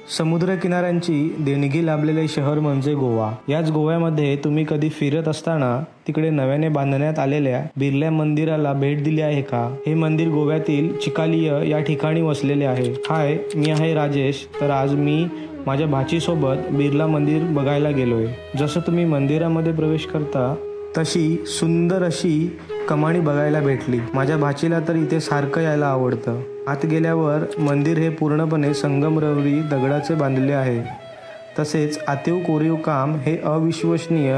समुद्रकिनाऱ्यांची देणगी लाभलेले शहर म्हणजे गोवा। याच गोव्यामध्ये तुम्ही कधी फिरत असताना तिकडे नव्याने बांधण्यात आलेल्या बिर्ला मंदिराला भेट दिली आहे का? हे मंदिर गोव्यातील चिकालिय या ठिकाणी वसलेले आहे। हाय, मी आहे राजेश। तर आज मी माझ्या भाचीसोबत बिर्ला मंदिर बघायला गेलोय। जसं तुम्ही मंदिरामध्ये प्रवेश करता तशी सुंदर अशी कमानी बघायला भेटली। माझ्या भाचीला तर इथे सारखं यायला आवडतं। आत गेल्यावर मंदिर हे पूर्णपणे संगमरवरी दगडाचे बांधले आहे। तसेच आतीव कोरीव काम हे अविश्वसनीय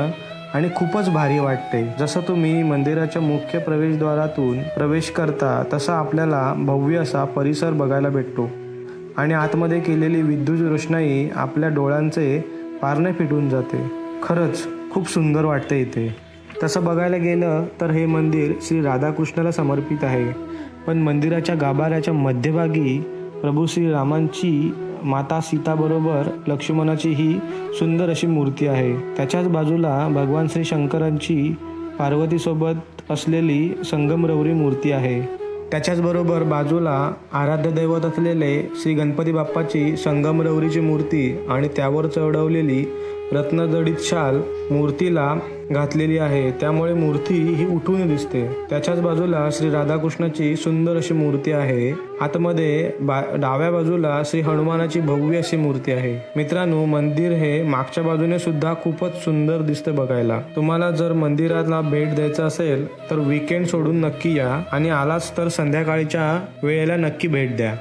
आणि खूपच भारी वाटते। जसं तुम्ही मंदिराच्या मुख्य प्रवेशद्वारातून प्रवेश करता तसा आपल्याला भव्य असा परिसर बघायला भेटतो आणि आतमध्ये केलेली विद्युत रोषणाई आपल्या डोळ्यांचे पारणे फिटून जाते। खरंच खूप सुंदर वाटते इथे। तसं बघायला गेलं तर हे मंदिर श्री राधाकृष्णाला समर्पित आहे, पण मंदिराच्या गाभाऱ्याच्या मध्यभागी प्रभू श्रीरामांची माता सीताबरोबर लक्ष्मणाची ही सुंदर अशी मूर्ती आहे। त्याच्याच बाजूला भगवान श्री शंकरांची पार्वतीसोबत असलेली संगमरवरी मूर्ती आहे। त्याच्याचबरोबर बाजूला आराध्य दैवत असलेले श्री गणपती बाप्पाची संगमरवरीची मूर्ती आणि त्यावर चढवलेली रत्नजडित शाल मूर्तीला घातलेली आहे, त्यामुळे मूर्ती ही उठून दिसते। त्याच्याच बाजूला श्री राधाकृष्णाची सुंदर अशी मूर्ती आहे। आतमध्ये डाव्या बाजूला श्री हनुमानाची भव्य अशी मूर्ती आहे। मित्रांनो, मंदिर हे मागच्या बाजूने सुद्धा खूपच सुंदर दिसते बघायला। तुम्हाला जर मंदिराला भेट द्यायचं असेल तर वीकेंड सोडून नक्की या आणि आलाच तर संध्याकाळच्या वेळेला नक्की भेट द्या।